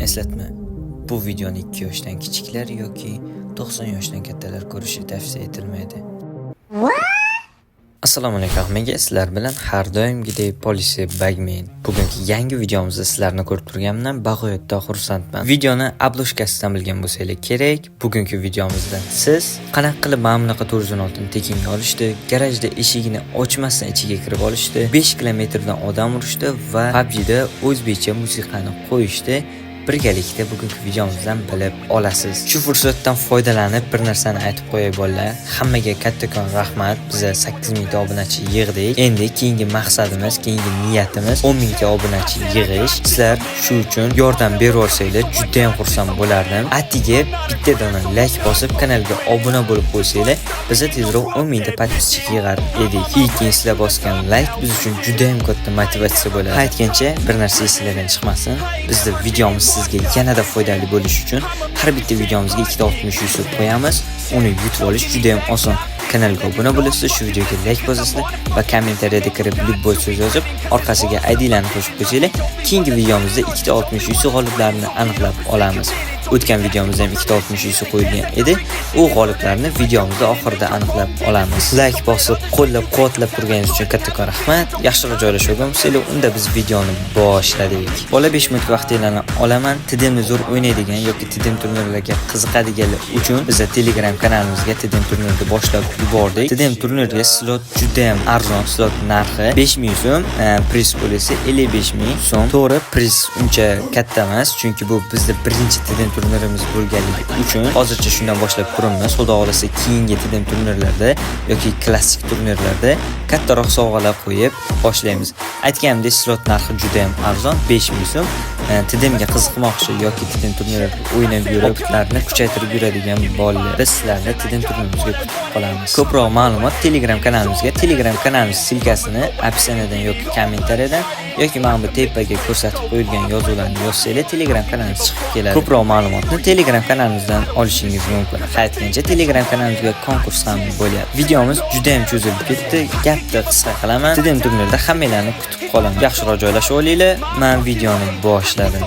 Eslatma. Bu videoni 2 yoshdan kichiklar yoki 90 yoshdan kattalar ko'rishi tavsiya etilmaydi. Assalomu alaykum. Men sizlar bilan har doimgidek Policy Bagman. Bugungi yangi videomizda sizlarni ko'rib turganimdan bag'oyatda xursandman. Videoni obloshkasidan bilgan bo'lsangiz kerak. Bugungi videomizda siz qanaqa qilib mana bunaqa 416 ni tekinga olishdi, garajda eshigini ochmasdan ichiga kirib olishdi, 5 kilometrdan odam urishdi va PUBG'da o'zbekcha musiqani qo'yishdi. Birgalikda bugungi videomizdan bilib olasiz. Shu fursatdan foydalanib bir narsani aytib qo'yay bolalar. Hammaga kattakon rahmat. Biz 8000 ta obunachi yig'dik. Endi keyingi maqsadimiz, keyingi niyatimiz 10000 ta obunachi yig'ish. Sizlar shu uchun yordam berib olsanglar juda ham xursand bo'lardim. Atiga bitta dona like bosib kanalga obuna bo'lib qo'ysanglar, biz tezroq 10000 ta podpischik yig'ar edik. Keyin sizlar bosgan like biz uchun juda ham katta motivatsiya bo'ladi. Aytgancha bir narsa esingizdan chiqmasin. Bizning videomiz sizga yanada foydali bo'lishi uchun har bitta videomizga 260 yusuf qo'yamiz. Uni yutib olish juda ham oson. Kanalga obuna bo'lasiz, shu videoga like bosasizlar va kommentariyada kirib любой so'z yozib, orqasiga ID'larni qo'shib qo'ysanglar, keyingi videomizda 260 yusuf g'oliblarini aniqlab olamiz. O'tgan videomizda ham 260 yusuf qo'yilgan edi. U g'oliblarni videomizda oxirida aniqlab olamiz. Like bosib, qo'llab-quvvatlab turganingiz uchun kattakon rahmat. Yaxshiroq joylashgan bo'lsangiz, unda biz videoni boshladik. Bola 5 minut vaqtingizni olaman. Tidimni zo'r o'ynaydigan yoki tidim turnirlarga qiziqadiganlar uchun biz Telegram kanalimizga tidim turnirni boshlab yubordik. Tidim turnirga slot juda ham arzon, slot narxi 5000 so'm, priz puli 55000 so'm. To'g'ri, priz uncha katta emas, chunki bu bizning birinchi tidim turnirimiz bo'lganligi uchun hozircha shundan boshlab turibmiz. Xudo xolasa keyingi tidim turnirlarda yoki klassik turnirlarda kattaroq sovg'alar qo'yib boshlaymiz. Aytganimdek, slot narxi juda ham arzon, 5000 so'm. Tidimga qiziqmoqchi yoki tidim turnirlarda o'ynab yurib, opitlarni kuchaytirib yuradigan bolalar sizlarni tidim turnirimizga kutib qolamiz. Ko'proq ma'lumot Telegram kanalimizga, Telegram kanalimiz silkasini opsiyadan yoki kommentariyadan yoki mana bu tepaga ko'rsatib qo'yilgan yozuvlarni yozsanglar Telegram kanalimiz chiqib keladi. Ko'proq ma'lumotni Telegram kanalimizdan olishingiz mumkin. Aytgancha Telegram kanalimizga konkurs ham bo'lyapti. Videomiz juda ham cho'zilib ketdi. Gapni qisqa qilaman. Tidim turnirda hammalarni kutib qolaman. Yaxshiroq joylashib olinglar. Men videoni boshladim.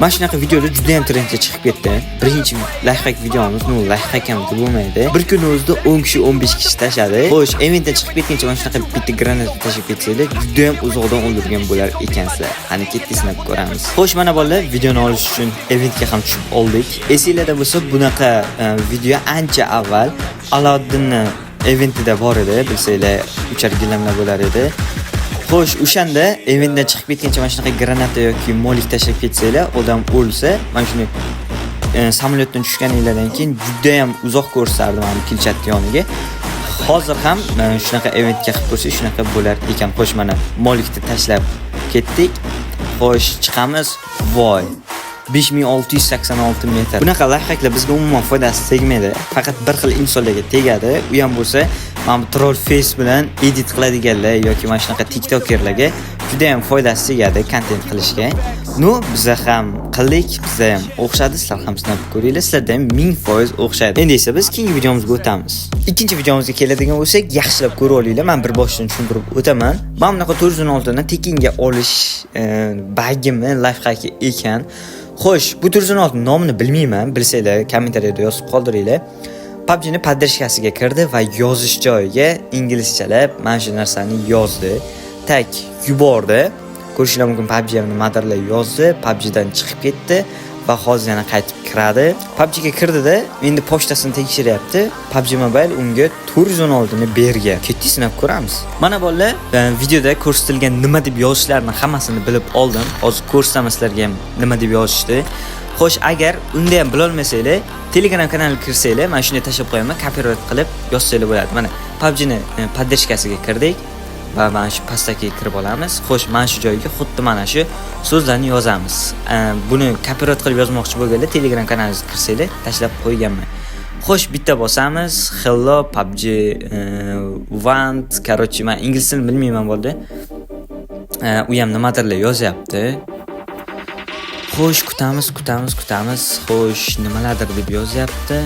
Mana shunaqa videolar juda ham trendga chiqib ketdi. Birinchi lifehack videomiz, lifehack ham bo'lmaydi. Bir kun o'zida 10 kishi, 15 kishi tashadi. Xo'sh, eventdan chiqib ketgancha mana shunaqa bitta granat tashib ketsanglar, juda ham uzoqdan o'ldirgan bo'lar ekansizlar. Qani ketdi sinab ko'ramiz. Xo'sh, mana bolalar, videoni olish uchun eventga ham tushib oldik. Esinglarda bo'lsa, bunaqa video ancha avval Aladdinni eventida bor edi, bilsanglar, uchar gilamlar bo'lar edi. Xo'sh, o'shanda eventdan chiqib ketgancha mana shunaqa granata yoki molik tashlab ketsanglar, odam o'lsa, mana shuni samolyotdan tushganinglardan keyin juda ham uzoq ko'rsardim mana kilchat yoniga. Hozir ham shunaqa eventga qilib ko'rsak, shunaqa bo'lar ekan. Xo'sh, mana molikni tashlab ketdik. Xo'sh, chiqamiz. Voy. 5686 metr. Bunaqa lifehacklar bizga umuman foydasi tegmaydi. Faqat bir xil insonlarga tegadi. U ham bo'lsa, mana bu troll face bilan edit qiladiganlar yoki mana shunaqa TikTokerlarga juda ham foydasi tegadi kontent qilishga. Biz ham qildik, bizda ham o'xshadi, sizlar ham sinab ko'ringlar. Sizlarda ham 1000% o'xshadi. Endi esa biz keyingi videomizga o'tamiz. Ikkinchi videomizga keladigan bo'lsak, yaxshilab ko'rib olinglar. Men bir boshdan tushuntirib o'taman. Mana bunaqa 416 ni tekinga olish bagimi, lifehacki ekan. Xo'sh, bu 416 nomini bilmayman. Bilsanglar, kommentariyada yozib qoldiringlar. PUBG'ni poddershkasiga kirdi va yozish joyiga inglizchalab mana shu narsani yozdi. Tak yubordi. Ko'rishlar mumkin, PUBG nimadirlar yozdi, PUBG'dan chiqib ketdi va hozir yana qaytib kiradi. PUBG'ga kirdida, endi pochtasini tekshiryapti. PUBG Mobile unga 416 ni bergan. Ketdi, sinab ko'ramiz. Mana bolalar, videoda ko'rsatilgan nima deb yozishlarni hammasini bilib oldim. Hozir ko'rsataman sizlarga ham nima deb yozishdi. Xo'sh, agar unda ham bila olmasanglar, Telegram kanaliga kirsanglar, mana shunday tashab qo'yaman, copyright qilib yozsanglar bo'ladi. Mana PUBG'ni poddershkasiga kirdik va mana shu pastga kirib olamiz. Xo'sh, mana shu joyga xuddi mana shu so'zlarni yozamiz. Buni copyright qilib yozmoqchi bo'lganlar Telegram kanaliga kirsanglar, tashlab qo'yganman. Xo'sh, bitta bosamiz. Hello PUBG want. Короче, men ingliz tilini bilmayman bo'ldi. U ham nimadirlar yozyapti. Xo'sh, kutamiz. Xo'sh, nimalardir deb yozyapti.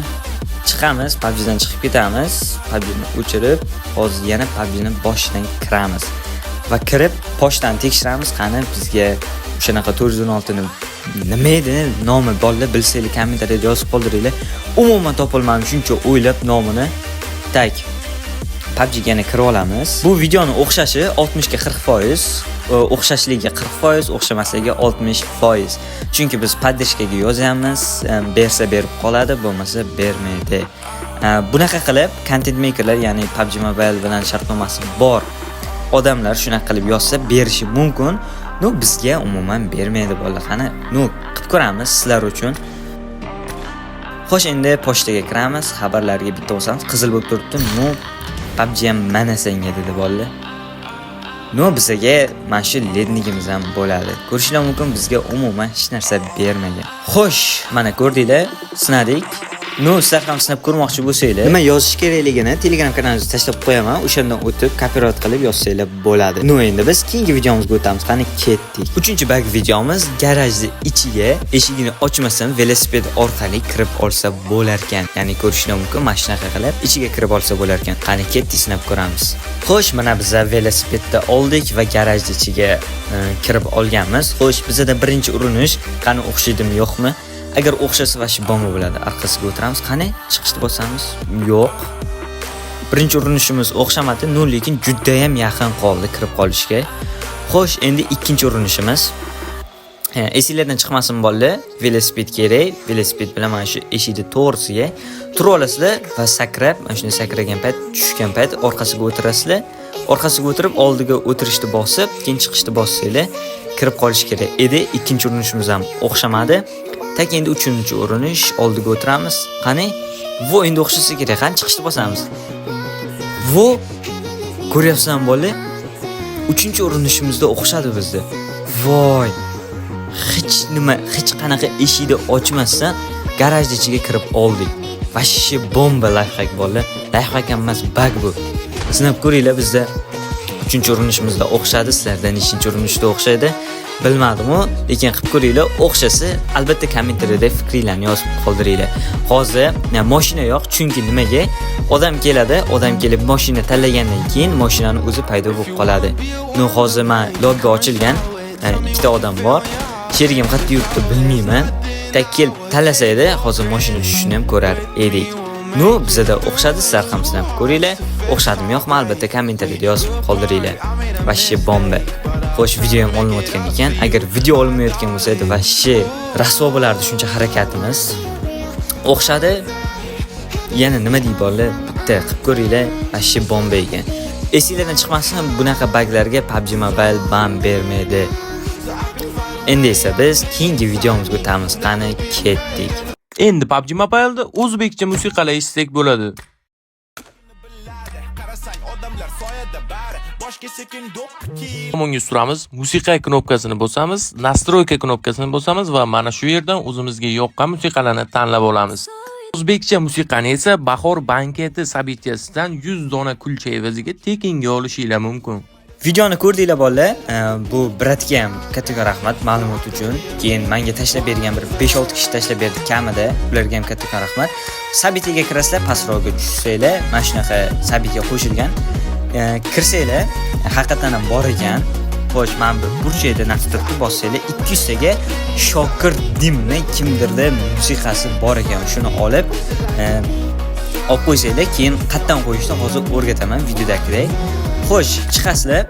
Chiqamiz, PUBG'dan chiqib ketamiz. PUBG'ni o'chirib, hozir yana PUBG'ni boshidan kiramiz. Va kirib, pochtani tekshiramiz, qani bizga o'shanaqa 416 ni Nima edi nomi bolalar bilsanglar kommentariyada yozib qoldiringlar. Umuman topolmadim, shuncha o'ylab nomini. Tak. PUBG'ga yana kirib olamiz. Bu videoning o'xshashi 60 ga 40%, o'xshashligiga 40%, o'xshamasligiga 60%. Chunki biz podдержкаga yozamiz, bersa berib qoladi, bo'lmasa bermaydi. Bunaqa qilib content makerlar, ya'ni PUBG Mobile bilan shartnomasi bor odamlar shunaqa qilib yozsa berishi mumkin. Bizga umuman bermaydi bolalar. Qani, qilib ko'ramiz sizlar uchun. Xo'sh, endi pochtaga kiramiz. Xabarlarga bitta o'samiz, qizil bo'lib turibdi. PUBG ham mana senga dedi bolalar. Bizga mana shu lednigimiz ham bo'ladi. Ko'rishlar mumkin, bizga umuman hech narsa bermagan. Xo'sh, mana ko'rdinglar, sinadik. Sizlar ham sinab ko'rmoqchi bo'lsanglar, nima yozish kerakligini Telegram kanalimizga tashlab qo'yaman. O'shandan o'tib copyright qilib yozsanglar bo'ladi. Endi biz keyingi videomizga o'tamiz. Qani ketdik. 3-bag videomiz garajni ichiga eshigini ochmasdan velosiped orqali kirib olsa bo'lar ekan. Ya'ni ko'rishlar mumkin, mashinaga qilib ichiga kirib olsa bo'lar ekan. Qani ketdik, sinab ko'ramiz. Xo'sh, mana biz velosipedni oldik va garajni ichiga kirib olganmiz. Xo'sh, bizda birinchi urinish. Qani o'xshaydimi, yo'qmi? Agar o'xshasa va shu bomba bo'ladi. Arkasiga o'tiramiz. Qani chiqishni bosamiz. Yo'q. Birinchi urinishimiz o'xshamadi, lekin juda ham yaqin qoldi kirib qolishga. Xo'sh, endi ikkinchi urinishimiz. Esinglardan chiqmasin bolalar, velosiped kerak. Velosiped bilan mana shu eshikni to'g'risiga turib olasizlar va sakrab, mana shunday sakragan payt, tushgan payt orqasiga o'tirasizlar. Orqasiga o'tirib, oldiga o'tirishni bosib, keyin chiqishni bossanglar kirib qolish kerak edi. Ikkinchi urinishimiz ham o'xshamadi. Tak endi 3-urinish, oldiga o'tiramiz. Qani, endi o'xshasa kerak. Qani chiqishni bosamiz. Ko'ryapsan bolalar? 3-urinishimizda o'xshadi bizda. Voy. Hech qanaqa eshikni ochmasdan garajning ichiga kirib oldik. Vashshi bomba lifehack bolalar. Lifehack emas, bug bu. Sinab ko'ringlar, bizda 3-urinishimizda o'xshadi, sizlarda 5-urinishda o'xshaydi. Bilmadim-ku, lekin qilib ko'ringlar, o'xshasa albatta kommentariyada fikringizni yozib qoldiringlar. Hozir mashina yo'q, chunki nimaga? Odam keladi, odam kelib mashina tanlagandan keyin mashinaning o'zi paydo bo'lib qoladi. Hozir men lobbi ochilgan, ikkita odam bor. Sherigim qayerda yuribdi bilmayman. Kelib tanlasa edi, hozir mashina tushishini ham ko'rar edik. Bizda o'xshadi, sizlar ham sinab ko'ringlar. O'xshadimi yo'qmi? Albatta kommentariyada yozib qoldiringlar. Vashshi bomba. Xo'sh, video ham olinayotgan ekan. Agar video olinmayotgan bo'lsa edi, vashshi rasvo bo'lardi shuncha harakatimiz. O'xshadi. Yana nima deyib bolalar, bitta qilib ko'ringlar, vashshi bomba ekan. Esinglardan chiqmasin, bunaqa baglarga PUBG Mobile ban bermaydi. Endi esa biz keyingi videomizga o'tamiz. Qani ketdik. Endi PUBG Mobile'da o'zbekcha musiqalar eshitsak bo'ladi. Tomonga suramiz, musiqa knopkasini bosamiz, nastroyka knopkasini bosamiz va mana shu yerdan o'zimizga yoqqan musiqalarni tanlab olamiz. O'zbekcha musiqani esa bahor banketi sabitiyasidan 100 dona kulcha evaziga tekinga olishingiz mumkin. Videoni ko'rdinglar bolalar. Bu bratga ham katta rahmat ma'lumot uchun. Keyin menga tashlab bergan bir 5-6 kishi tashlab berdi kamida. Ularga ham katta rahmat. Sabitiga kirasizlar, pastroqqa tushsanglar, mana shunaqa sabitga qo'shilgan. Kirsanglar, haqiqatan ham bor ekan. Xo'sh, men bir burchakda nasturni bossanglar, 200 taga Shokir Dimni kimdirda musiqasi bor ekan. Shuni olib qo'ysanglar, keyin qatdan qo'yishni hozir o'rgataman videodagidek. Xo'sh, chiqasizlar,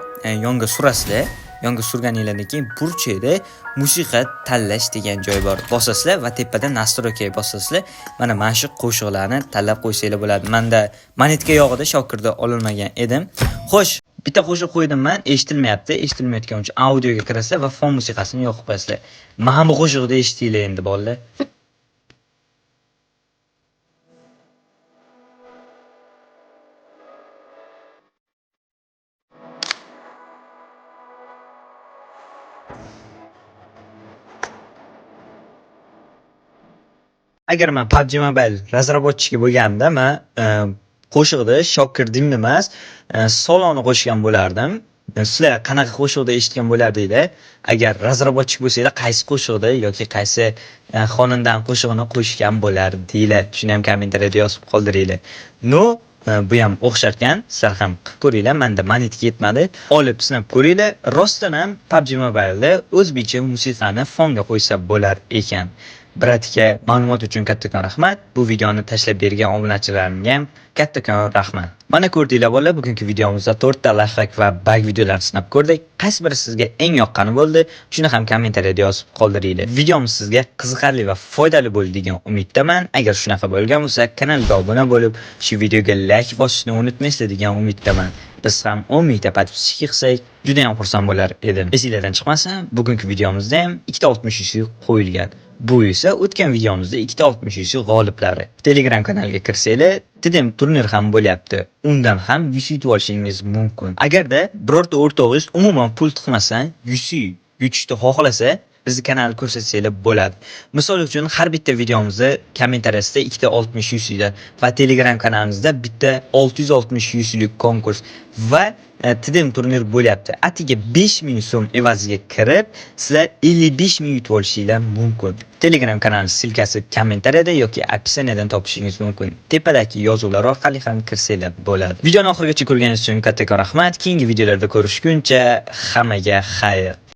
yonga surasizlar. Yonga surganingizdan keyin burchakda musiqa tanlash degan joy bor. Bosasizlar va tepadan nastroykaga bosasizlar. Mana shu qo'shiqlarni tanlab qo'ysanglar bo'ladi. Menda monetka yog'ida Shokirda olinmagan edim. Xo'sh, bitta qo'shiq qo'ydim men, eshitilmayapti. Eshitilmayotgani uchun audioga kirasizlar va fon musiqasini yoqib qo'yasizlar. Mana bu qo'shiqni eshitinglar endi bolalar. Agar men PUBG Mobile razraботчики bo'lganimda, men qo'shiqda Shokir Dimni emas, Soloni qo'shgan bo'lardim. Sizlar qanaqa qo'shiqda eshitgan bo'lardinglar? Agar razraботчик bo'lsanglar, qaysi qo'shiqda yoki qaysi xonandan qo'shig'ini qo'shgan bo'lardinglar? Shuni ham kommentariyada yozib qoldiringlar. Bu ham o'xsharkan, sizlar ham qilib ko'ringlar. Menda monetka yetmadi. Olib sinab ko'ringlar. Rostdan ham PUBG Mobile'da o'zbekcha musiqani fonga qo'ysa bo'lar ekan. Bratga ma'lumot uchun kattakon rahmat. Bu videoni tashlab bergan obunachilarimga ham kattakon rahmat. Mana ko'rdinglar bolalar, bugungi videomizda 4 ta lifehack va bug videolarini sinab ko'rdik. Qaysi biri sizga eng yoqqani bo'ldi? Shuni ham kommentariyada yozib qoldiringlar. Videomiz sizga qiziqarli va foydali bo'ldi degan umiddaman. Agar shunaqa bo'lgan bo'lsa, kanalga obuna bo'lib, shu videoga like bosishni unutmaysizlar degan umiddaman. Biz ham 10 mingta podpischik qilsak, juda ham xursand bo'lar edim. Esingizdan chiqmasa, bugungi videomizda ham 2 ta 60 qo'yilgan. Bu esa o'tgan videomizda 2 ta 60 g'oliblari. Telegram kanaliga kirsanglar, TDM turnir ham bo'lyapti. Undan ham yutib olishingiz mumkin. Agarda birorta o'rtog'ingiz umuman pul tiqmasa, yutishni xohlasa, bizni kanalni ko'rsatsanglar bo'ladi. Misol uchun har bitta videomizda kommentariyasida 2 ta 60 va Telegram kanalimizda bitta 660 konkurs va TDM turnir bo'lyapti. Atiga 5000 so'm evaziga kirib, sizlar 55 ming yutib olishingiz mumkin. Telegram kanali silkasi kommentariyada yoki opsiyadan topishingiz mumkin. Tepadagi yozuvlar orqali ham kirsanglar bo'ladi. Videoni oxirigacha ko'rganingiz uchun kattakon rahmat. Keyingi videolarda ko'rishguncha hammaga xayr.